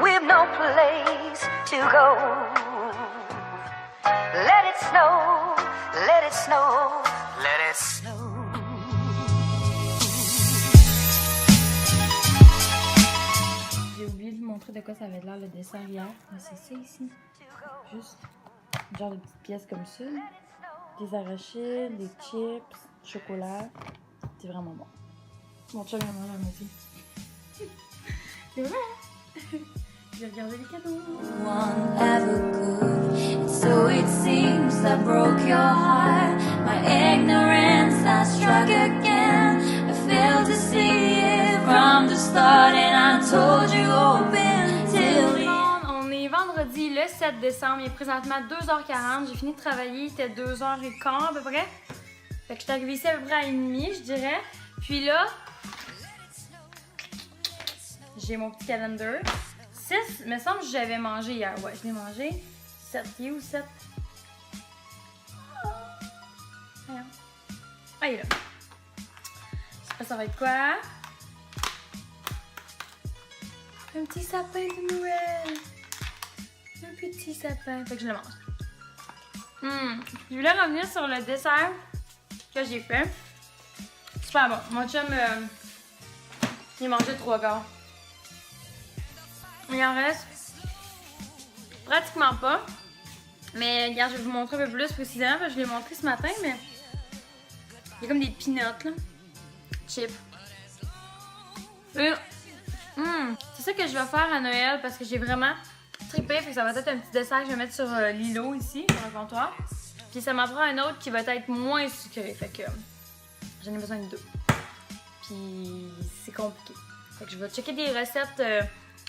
we've no place to go. Let it snow, let it snow, let it snow. J'ai oublié de vous montrer de quoi ça avait l'air le dessert hier, mais c'est ça ici. Juste genre de petites pièces comme ça. Des arachides, des chips, du chocolat. C'est vraiment bon. Mon chum est vraiment aussi. C'est vrai, hein? J'ai regardé les cadeaux. One ever could, and so it seems I broke your heart. My ignorance, I struck again. I failed to see it from the start, and I told you open till the end. On est vendredi le 7 décembre, il est présentement 2h40. J'ai fini de travailler, il était 2h15 à peu près. Fait que je suis arrivée ici à peu près à 1h30, je dirais. Puis là, j'ai mon petit calendar. 6, il me semble que j'avais mangé hier. Ouais, je l'ai mangé. 7, il est où 7? Ah, il est là. Je sais pas ça va être quoi. Un petit sapin de Noël. Un petit sapin. Fait que je le mange. Je voulais revenir sur le dessert que j'ai fait. Super bon. Mon chum, il mangeait 3 quarts. Il en reste pratiquement pas. Mais regarde, je vais vous montrer un peu plus précisément parce que je l'ai montré ce matin, mais il y a comme des peanuts là. Chips. C'est ça que je vais faire à Noël parce que j'ai vraiment trippé. Fait que ça va être un petit dessert que je vais mettre sur l'îlot ici, sur le comptoir. Puis ça m'en prend un autre qui va être moins sucré. Fait que j'en ai besoin de 2. Puis c'est compliqué. Fait que je vais checker des recettes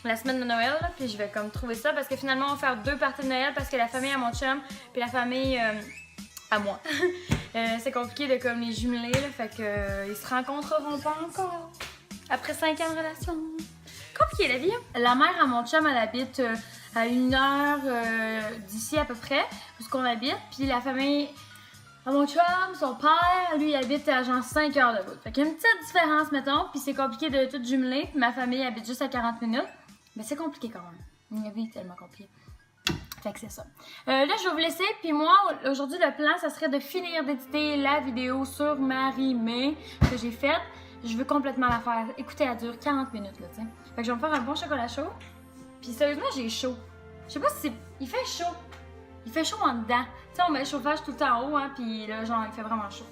la semaine de Noël, là, puis je vais comme trouver ça parce que finalement on va faire 2 parties de Noël parce que la famille à mon chum puis la famille à moi. C'est compliqué de comme les jumeler, là, fait que ils se rencontreront pas encore après 5 ans de relation. Compliqué la vie. Hein? La mère à mon chum, elle habite à 1 heure d'ici à peu près où qu'on habite, puis la famille à mon chum, son père, lui, il habite à genre 5 heures de route. Fait qu'il y a une petite différence, mettons, puis c'est compliqué de tout jumeler, puis ma famille habite juste à 40 minutes. Mais c'est compliqué quand même. La vie est tellement compliquée. Fait que c'est ça. Là, je vais vous laisser. Puis moi, aujourd'hui, le plan, ça serait de finir d'éditer la vidéo sur Marie-Mé que j'ai faite. Je veux complètement la faire. Écoutez, elle dure 40 minutes, là, tu sais. Fait que je vais me faire un bon chocolat chaud. Puis sérieusement, j'ai chaud. Je sais pas si c'est... Il fait chaud. Il fait chaud en dedans. Tu sais, on met le chauffage tout le temps en haut, hein. Puis là, genre, il fait vraiment chaud.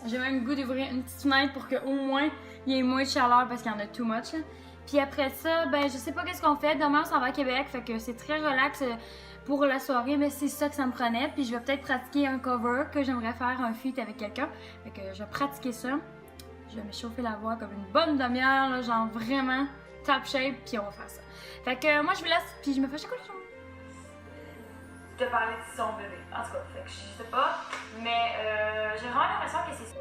J'ai même le goût d'ouvrir une petite fenêtre pour qu'au moins, il y ait moins de chaleur parce qu'il y en a too much, là. Puis après ça, ben je sais pas qu'est-ce qu'on fait. Demain, on s'en va à Québec, fait que c'est très relax pour la soirée, mais c'est ça que ça me prenait. Puis je vais peut-être pratiquer un cover que j'aimerais faire, un feat avec quelqu'un. Fait que je vais pratiquer ça. Je vais me chauffer la voix comme une bonne demi-heure, là, genre vraiment top shape, puis on va faire ça. Fait que moi, je vous laisse, puis je me fais chocolat chaud. De parler de son bébé. En tout cas, fait que je sais pas, mais j'ai vraiment l'impression que c'est ça.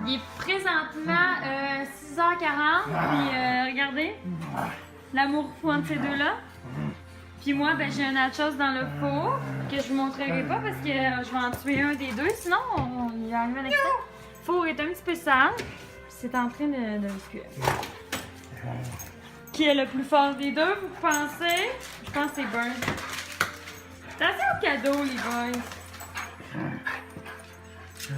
Il est présentement 6h40, puis regardez, l'amour fou entre ces deux-là. Puis moi, ben, j'ai un nachos dans le four que je vous montrerai pas parce que je vais en tuer un des deux, sinon il y a un excès. Le four est un petit peu sale, c'est en train de cuire. Qui est le plus fort des deux, vous pensez? Je pense que c'est Burn. Attention au cadeau, les boys. Je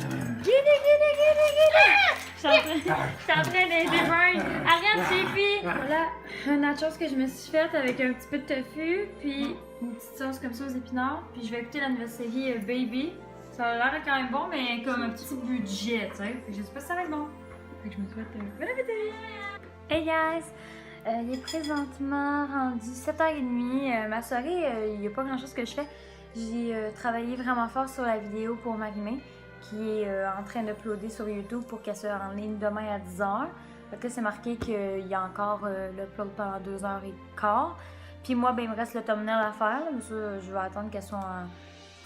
suis en train d'aider Burn. Arrête, Chippy! Voilà, un nachos que je me suis faite avec un petit peu de tofu, puis une petite sauce comme ça aux épinards. Puis je vais écouter la nouvelle série Baby. Ça a l'air quand même bon, mais comme un petit budget, tu sais. Je sais pas si ça va être bon. Fait que je me souhaite bon appétit! Hey guys! Il est présentement rendu 7h30. Ma soirée, il n'y a pas grand chose que je fais. J'ai travaillé vraiment fort sur la vidéo pour Marie-Mé, qui est en train d'uploader sur YouTube pour qu'elle soit en ligne demain à 10h. Fait que là, c'est marqué qu'il y a encore l'upload pendant 2h15. Puis moi, ben, il me reste le thumbnail à faire, là, mais ça, je vais attendre qu'elle soit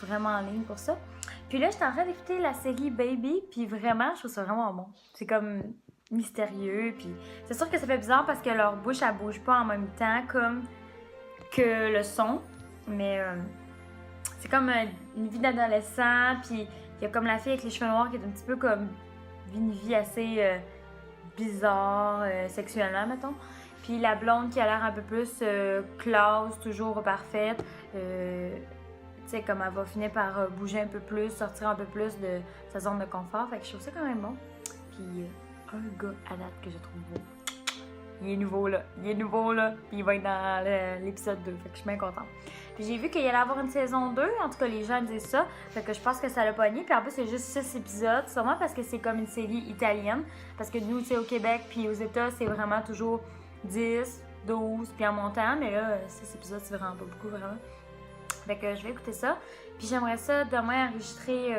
vraiment en ligne pour ça. Puis là, je suis en train d'écouter la série Baby, puis vraiment, je trouve ça vraiment bon. C'est comme mystérieux, puis c'est sûr que ça fait bizarre parce que leur bouche, elle bouge pas en même temps comme que le son, mais c'est comme une vie d'adolescent, puis il y a comme la fille avec les cheveux noirs qui est un petit peu comme vit une vie assez bizarre sexuellement, mettons. Puis la blonde qui a l'air un peu plus classe, toujours parfaite. Tu sais, comme elle va finir par bouger un peu plus, sortir un peu plus de sa zone de confort. Fait que je trouve ça quand même bon. Puis un gars à date que je trouve beau. Il est nouveau là. Puis il va être dans l'épisode 2. Fait que je suis bien contente. Puis j'ai vu qu'il allait avoir une saison 2. En tout cas, les gens disent ça. Fait que je pense que ça l'a pogné. Puis en plus, c'est juste 6 épisodes. Sûrement parce que c'est comme une série italienne. Parce que nous, tu sais, au Québec puis aux États, c'est vraiment toujours 10, 12, puis en montant. Mais là, 6 épisodes, c'est vraiment pas beaucoup, vraiment. Fait que je vais écouter ça. Puis j'aimerais ça demain enregistrer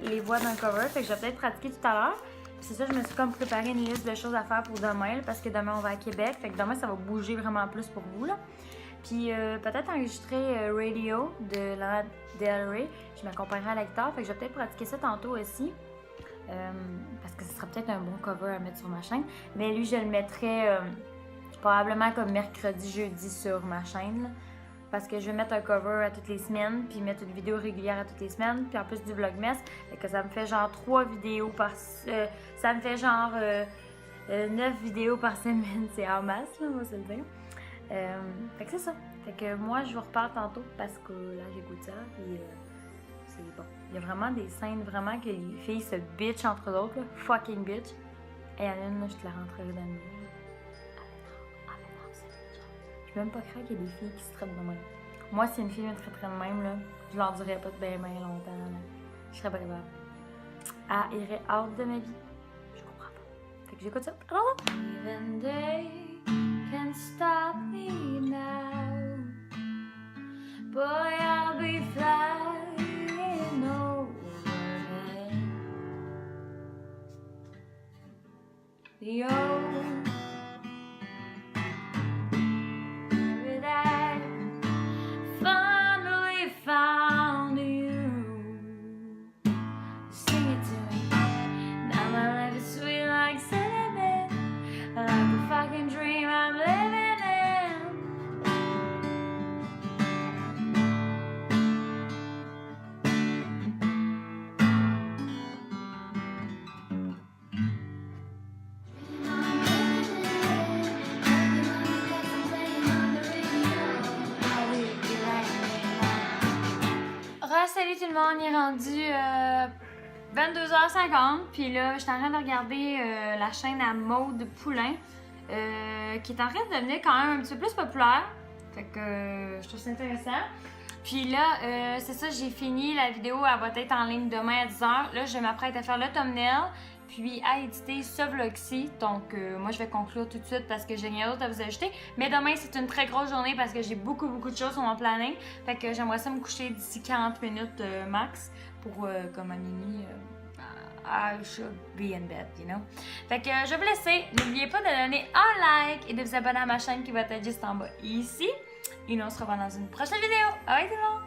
les voix d'un cover. Fait que je vais peut-être pratiquer tout à l'heure. C'est ça, je me suis comme préparé une liste de choses à faire pour demain, là, parce que demain on va à Québec. Fait que demain ça va bouger vraiment plus pour vous, là. Puis peut-être enregistrer Radio de Lana Del Rey. Je m'accompagnerai à la guitare. Fait que je vais peut-être pratiquer ça tantôt aussi. Parce que ce sera peut-être un bon cover à mettre sur ma chaîne. Mais lui, je le mettrai probablement comme mercredi, jeudi sur ma chaîne, là. Parce que je vais mettre un cover à toutes les semaines, puis mettre une vidéo régulière à toutes les semaines, puis en plus du vlogmas, fait que ça me fait genre 3 vidéos par... ça me fait genre 9 vidéos par semaine, c'est en masse, là, on va se le dire. Fait que c'est ça. Fait que moi, je vous reparle tantôt, parce que là, j'écoute ça, puis c'est bon. Il y a vraiment des scènes vraiment que les filles se bitch entre d'autres, là, fucking bitch. Et à une, là, je te la rentrerai dans le mur. Je peux même pas croire qu'il y a des filles qui se traitent de même. Moi, si une fille me traiterait de même, là, je l'endurerais pas de bien longtemps. Là. Je serais pas capable. Elle irait out de ma vie. Je comprends pas. Fait que j'écoute ça. Even they can stop me now. Boy, I'll be flying overhead. The old that finally found you. Sing it to me. Now my life is sweet like cinnamon, like a fucking dream I'm living in. Salut tout le monde, il est rendu 22h50, puis là, je suis en train de regarder la chaîne à Maude Poulain, qui est en train de devenir quand même un petit peu plus populaire, fait que je trouve ça intéressant. Puis là, c'est ça, j'ai fini, la vidéo, elle va être en ligne demain à 10h. Là, je m'apprête à faire le thumbnail, puis à éditer ce vlog-ci. Donc, moi, je vais conclure tout de suite parce que j'ai rien d'autre à vous ajouter. Mais demain, c'est une très grosse journée parce que j'ai beaucoup de choses sur mon planning. Fait que j'aimerais ça me coucher d'ici 40 minutes max pour, comme à minuit, I should be in bed, you know. Fait que je vais vous laisser. N'oubliez pas de donner un like et de vous abonner à ma chaîne qui va être juste en bas ici. Et nous, on se revoit dans une prochaine vidéo. Bye tout le monde!